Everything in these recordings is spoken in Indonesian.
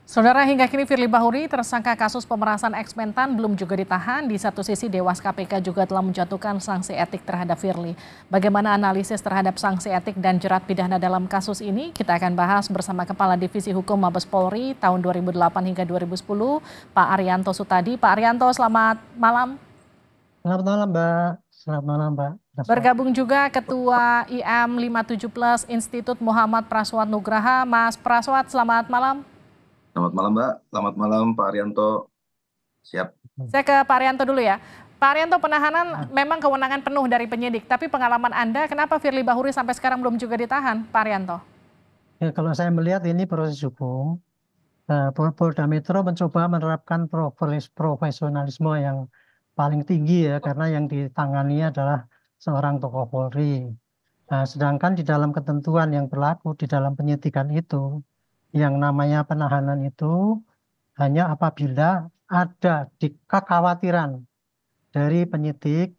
Saudara, hingga kini Firly Bahuri, tersangka kasus pemerasan eksmentan, belum juga ditahan. Di satu sisi, Dewas KPK juga telah menjatuhkan sanksi etik terhadap Firly. Bagaimana analisis terhadap sanksi etik dan jerat pidana dalam kasus ini? Kita akan bahas bersama Kepala Divisi Hukum Mabes Polri tahun 2008 hingga 2010, Pak Arianto Sutadi. Pak Arianto, selamat malam. Selamat malam, Mbak. Selamat malam, Mbak. Bergabung juga Ketua IM 57 Plus Institut Muhammad Praswat Nugraha. Mas Praswat, selamat malam. Selamat malam, Mbak. Selamat malam, Pak Arianto. Siap. Saya ke Pak Arianto dulu ya. Pak Arianto, penahanan memang kewenangan penuh dari penyidik, tapi pengalaman Anda, kenapa Firly Bahuri sampai sekarang belum juga ditahan, Pak Arianto? Ya, kalau saya melihat ini proses hukum, Polda Metro mencoba menerapkan profesionalisme yang paling tinggi ya, karena yang ditangani adalah seorang tokoh Polri. Nah, sedangkan di dalam ketentuan yang berlaku di dalam penyidikan itu, yang namanya penahanan itu hanya apabila ada kekhawatiran dari penyidik,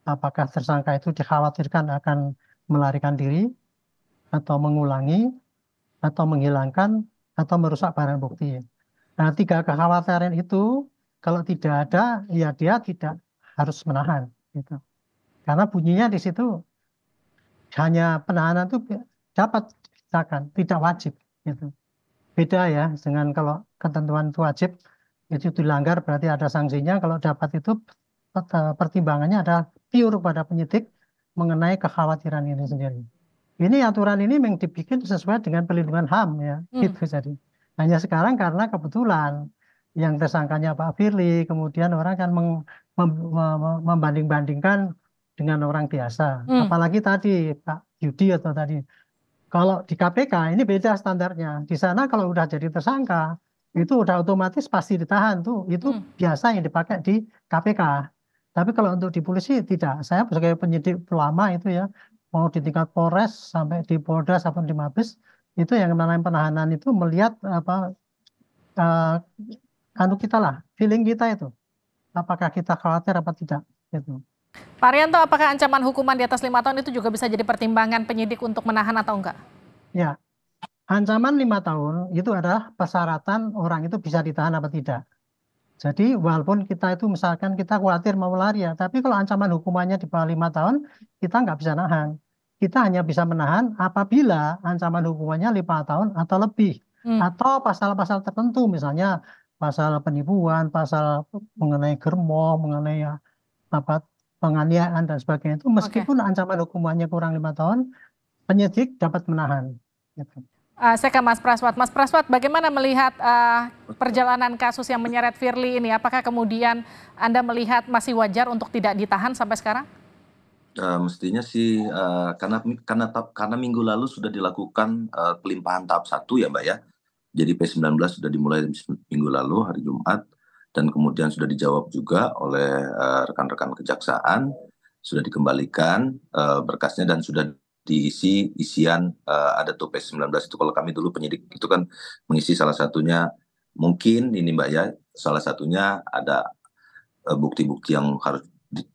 apakah tersangka itu dikhawatirkan akan melarikan diri, atau mengulangi, atau menghilangkan, atau merusak barang bukti. Nah, tiga kekhawatiran itu kalau tidak ada, ya dia tidak harus menahan. Gitu. Karena bunyinya di situ hanya penahanan itu dapat dipisahkan, tidak wajib. Gitu. Beda ya dengan kalau ketentuan itu wajib, itu dilanggar berarti ada sanksinya. Kalau dapat itu pertimbangannya ada pure pada penyidik mengenai kekhawatiran ini sendiri. Ini aturan ini memang dibikin sesuai dengan pelindungan HAM ya, gitu jadi. Hanya sekarang karena kebetulan yang tersangkanya Pak Firly, kemudian orang kan membanding-bandingkan dengan orang biasa. Apalagi tadi Pak Yudi atau tadi. Kalau di KPK ini beda standarnya. Di sana kalau udah jadi tersangka, itu udah otomatis pasti ditahan tuh. Itu biasa yang dipakai di KPK. Tapi kalau untuk di polisi tidak. Saya sebagai penyidik lama itu ya, mau di tingkat Polres sampai di Polda sampai di Mabes, itu yang namanya penahanan itu melihat apa kita lah, feeling kita itu. Apakah kita khawatir apa tidak gitu. Pak Arianto, apakah ancaman hukuman di atas 5 tahun itu juga bisa jadi pertimbangan penyidik untuk menahan atau enggak? Ya, ancaman 5 tahun itu adalah persyaratan orang itu bisa ditahan apa tidak. Jadi walaupun kita itu misalkan kita khawatir mau lari ya, tapi kalau ancaman hukumannya di bawah 5 tahun, kita nggak bisa nahan. Kita hanya bisa menahan apabila ancaman hukumannya 5 tahun atau lebih. Atau pasal-pasal tertentu, misalnya pasal penipuan, pasal mengenai germo, mengenai apa penganiayaan dan sebagainya itu meskipun ancaman hukumannya kurang 5 tahun, penyidik dapat menahan. Gitu. Saya ke Mas Praswat. Mas Praswat, bagaimana melihat perjalanan kasus yang menyeret Firly ini? Apakah kemudian Anda melihat masih wajar untuk tidak ditahan sampai sekarang? Mestinya sih karena minggu lalu sudah dilakukan pelimpahan tahap 1 ya, Mbak ya. Jadi P19 sudah dimulai minggu lalu hari Jumat, dan kemudian sudah dijawab juga oleh rekan-rekan kejaksaan, sudah dikembalikan berkasnya dan sudah diisi isian ada tuh P19 itu. Kalau kami dulu penyidik itu kan mengisi salah satunya, mungkin ini Mbak ya, salah satunya ada bukti-bukti yang harus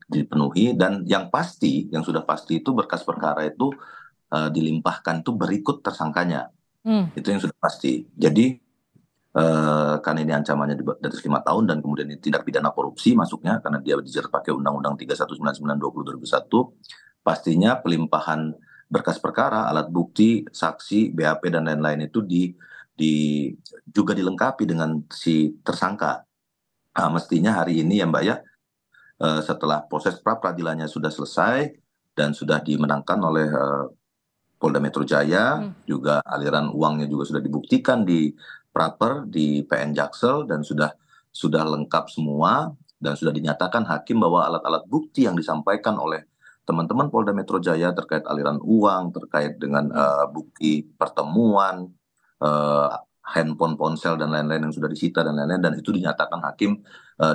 dipenuhi, dan yang sudah pasti itu berkas perkara itu dilimpahkan tuh berikut tersangkanya. Itu yang sudah pasti. Jadi karena ini ancamannya di atas 5 tahun dan kemudian ini tindak pidana korupsi masuknya karena dia dijerat pakai Undang-Undang 3199/2021, pastinya pelimpahan berkas perkara, alat bukti, saksi, BAP dan lain-lain itu juga dilengkapi dengan si tersangka. Mestinya hari ini ya Mbak ya, setelah proses pra peradilannya sudah selesai dan sudah dimenangkan oleh Polda Metro Jaya, juga aliran uangnya juga sudah dibuktikan di praper di PN Jaksel dan sudah lengkap semua, dan sudah dinyatakan hakim bahwa alat-alat bukti yang disampaikan oleh teman-teman Polda Metro Jaya terkait aliran uang, terkait dengan bukti pertemuan, handphone, ponsel dan lain-lain yang sudah disita dan lain-lain, dan itu dinyatakan hakim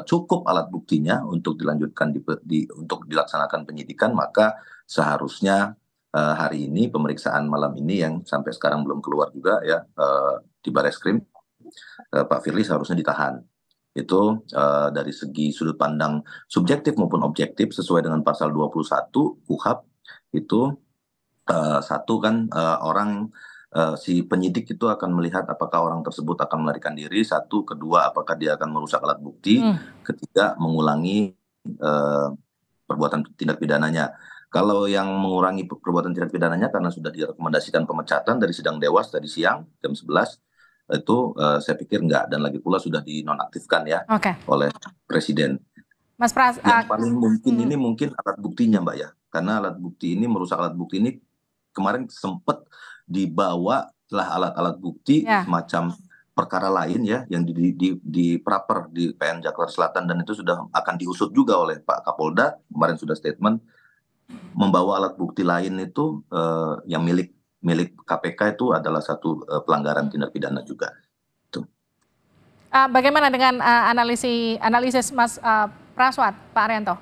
cukup alat buktinya untuk dilanjutkan untuk dilaksanakan penyidikan. Maka seharusnya hari ini pemeriksaan malam ini yang sampai sekarang belum keluar juga ya di Bareskrim, Pak Firly seharusnya ditahan. Itu dari segi sudut pandang subjektif maupun objektif sesuai dengan pasal 21 KUHP itu satu kan orang si penyidik itu akan melihat apakah orang tersebut akan melarikan diri, satu, kedua apakah dia akan merusak alat bukti, ketiga mengulangi perbuatan tindak pidananya. Kalau yang mengurangi perbuatan tindak pidananya karena sudah direkomendasikan pemecatan dari sidang Dewas tadi siang jam 11, itu saya pikir enggak, dan lagi pula sudah dinonaktifkan ya oleh Presiden. Mas Pras, Yang paling mungkin ini mungkin alat buktinya Mbak ya, karena alat bukti ini merusak alat bukti ini kemarin sempat dibawa lah alat-alat bukti semacam perkara lain ya yang di praper di PN Jakarta Selatan, dan itu sudah akan diusut juga oleh Pak Kapolda, kemarin sudah statement membawa alat bukti lain itu yang milik KPK itu adalah satu pelanggaran tindak pidana juga. Bagaimana dengan analisis Mas Praswat, Pak Arianto?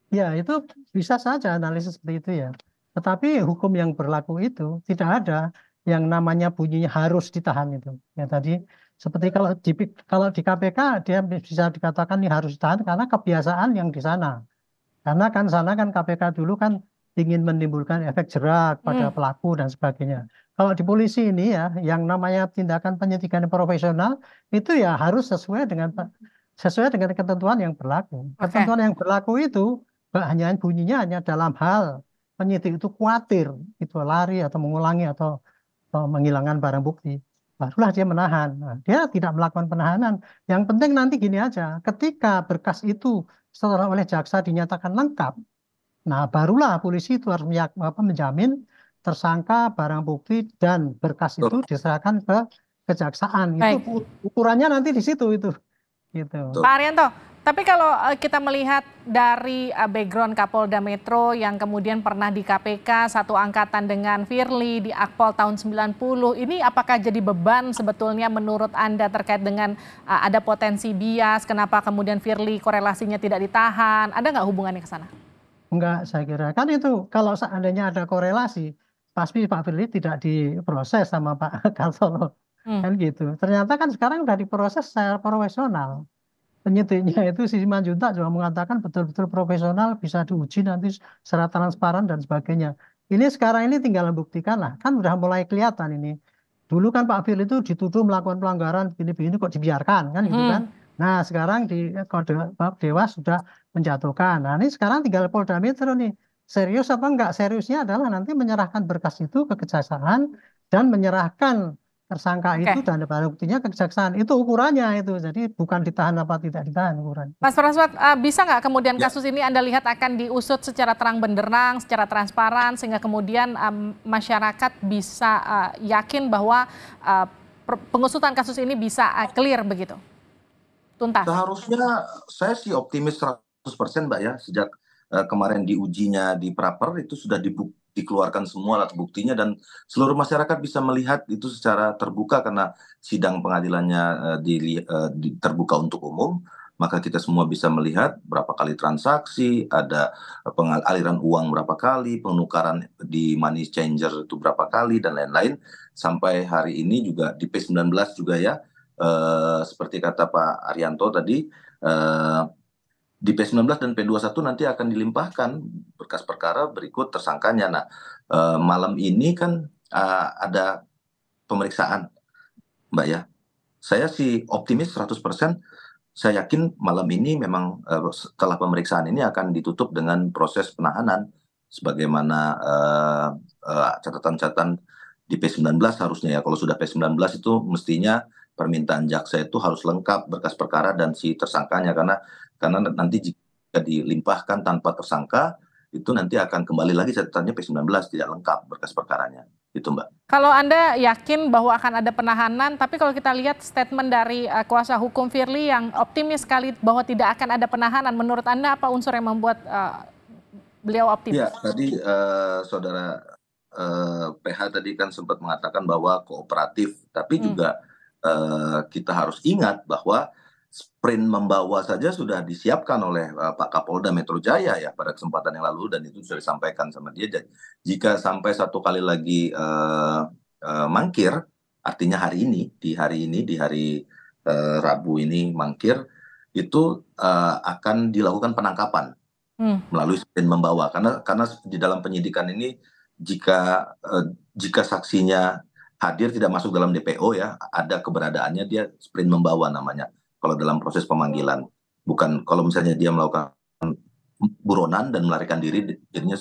Ya, itu bisa saja analisis seperti itu ya. Tetapi hukum yang berlaku itu tidak ada yang namanya bunyinya harus ditahan itu. Ya tadi seperti kalau di KPK dia bisa dikatakan ini harus ditahan karena kebiasaan yang di sana. Karena kan sana kan KPK dulu kan ingin menimbulkan efek jerak pada pelaku dan sebagainya. Kalau di polisi ini ya, yang namanya tindakan penyidikan profesional itu ya harus sesuai dengan ketentuan yang berlaku. Ketentuan yang berlaku itu hanya bunyinya hanya dalam hal penyidik itu khawatir itu lari atau mengulangi atau menghilangkan barang bukti, barulah dia menahan. Nah, dia tidak melakukan penahanan. Yang penting nanti gini aja, ketika berkas itu setelah oleh jaksa dinyatakan lengkap, nah barulah polisi itu harus menjamin tersangka, barang bukti dan berkas itu diserahkan ke kejaksaan. Itu ukurannya nanti di situ itu. Gitu. Pak Arianto, tapi kalau kita melihat dari background Kapolda Metro yang kemudian pernah di KPK satu angkatan dengan Firly di Akpol tahun 90, ini apakah jadi beban sebetulnya menurut Anda terkait dengan ada potensi bias, kenapa kemudian Firly korelasinya tidak ditahan, ada nggak hubungannya ke sana? Enggak, saya kira. Kan itu kalau seandainya ada korelasi, pasti Pak Firly tidak diproses sama Pak Kartono. Kan gitu. Ternyata kan sekarang sudah diproses secara profesional. Penyidiknya itu si Simanjuntak juga mengatakan betul-betul profesional, bisa diuji nanti secara transparan dan sebagainya. Ini sekarang ini tinggal membuktikan lah, kan udah mulai kelihatan ini. Dulu kan Pak Firly itu dituduh melakukan pelanggaran begini-begini kok dibiarkan kan gitu kan. Nah sekarang di Kode Dewas sudah menjatuhkan. Nah ini sekarang tinggal Polda Metro nih. Serius apa enggak? Seriusnya adalah nanti menyerahkan berkas itu ke kejaksaan dan menyerahkan tersangka itu dan barang buktinya ke kejaksaan. Itu ukurannya itu. Jadi bukan ditahan apa tidak ditahan ukuran. Mas Praswat, bisa nggak kemudian kasus ini Anda lihat akan diusut secara terang benderang, secara transparan, sehingga kemudian masyarakat bisa yakin bahwa pengusutan kasus ini bisa clear begitu? Tuntas. Seharusnya saya sih optimis 100% Mbak ya, sejak kemarin diujinya di Praper itu sudah dikeluarkan semua alat buktinya dan seluruh masyarakat bisa melihat itu secara terbuka karena sidang pengadilannya terbuka untuk umum, maka kita semua bisa melihat berapa kali transaksi, ada aliran uang berapa kali, penukaran di money changer itu berapa kali dan lain-lain, sampai hari ini juga di P19 juga ya. Seperti kata Pak Arianto tadi, di P19 dan P21 nanti akan dilimpahkan berkas perkara berikut tersangkanya. Nah, malam ini kan ada pemeriksaan, Mbak ya. Saya sih optimis 100%. Saya yakin malam ini memang setelah pemeriksaan ini akan ditutup dengan proses penahanan. Sebagaimana catatan-catatan di P19 harusnya ya. Kalau sudah P19 itu mestinya permintaan jaksa itu harus lengkap berkas perkara dan si tersangkanya, karena nanti jika dilimpahkan tanpa tersangka itu nanti akan kembali lagi catatannya P19 tidak lengkap berkas perkaranya. Itu Mbak. Kalau Anda yakin bahwa akan ada penahanan, tapi kalau kita lihat statement dari kuasa hukum Firly yang optimis sekali bahwa tidak akan ada penahanan, menurut Anda apa unsur yang membuat beliau optimis? Ya, tadi saudara PH tadi kan sempat mengatakan bahwa kooperatif, tapi juga kita harus ingat bahwa sprint membawa saja sudah disiapkan oleh Pak Kapolda Metro Jaya ya pada kesempatan yang lalu, dan itu sudah disampaikan sama dia. Jika sampai satu kali lagi mangkir, artinya hari hari Rabu ini mangkir, itu akan dilakukan penangkapan melalui sprint membawa, karena di dalam penyidikan ini jika saksinya hadir tidak masuk dalam DPO ya, ada keberadaannya, dia sprint membawa namanya kalau dalam proses pemanggilan. Bukan kalau misalnya dia melakukan buronan dan melarikan diri, jadinya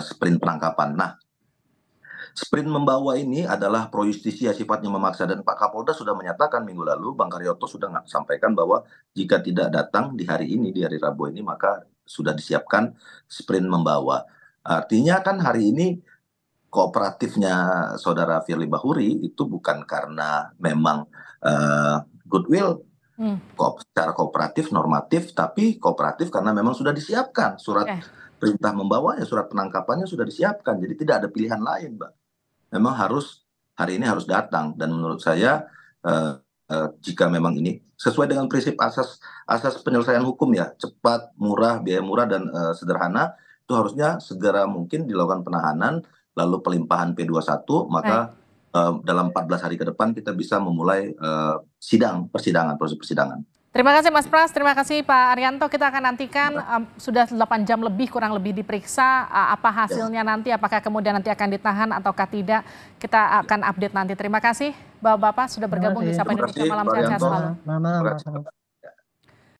sprint penangkapan. Nah, sprint membawa ini adalah pro justisia, sifatnya memaksa, dan Pak Kapolda sudah menyatakan minggu lalu, Bang Karyoto sudah sampaikan bahwa jika tidak datang di hari ini, di hari Rabu ini, maka sudah disiapkan sprint membawa. Artinya kan hari ini kooperatifnya saudara Firly Bahuri itu bukan karena memang goodwill, secara kooperatif normatif, tapi kooperatif karena memang sudah disiapkan surat perintah membawanya, surat penangkapannya sudah disiapkan, jadi tidak ada pilihan lain, Mbak. Memang hari ini harus datang, dan menurut saya jika memang ini sesuai dengan prinsip asas penyelesaian hukum ya, cepat, murah, biaya murah, dan sederhana, itu harusnya segera mungkin dilakukan penahanan, lalu pelimpahan P21, maka dalam 14 hari ke depan kita bisa memulai proses persidangan. Terima kasih Mas Pras, terima kasih Pak Arianto. Kita akan nantikan sudah 8 jam lebih kurang lebih diperiksa, apa hasilnya nanti, apakah kemudian nanti akan ditahan ataukah tidak. Kita akan update nanti. Terima kasih Bapak-Bapak sudah bergabung di Sapa Indonesia Malam. Sehat-sehat selalu.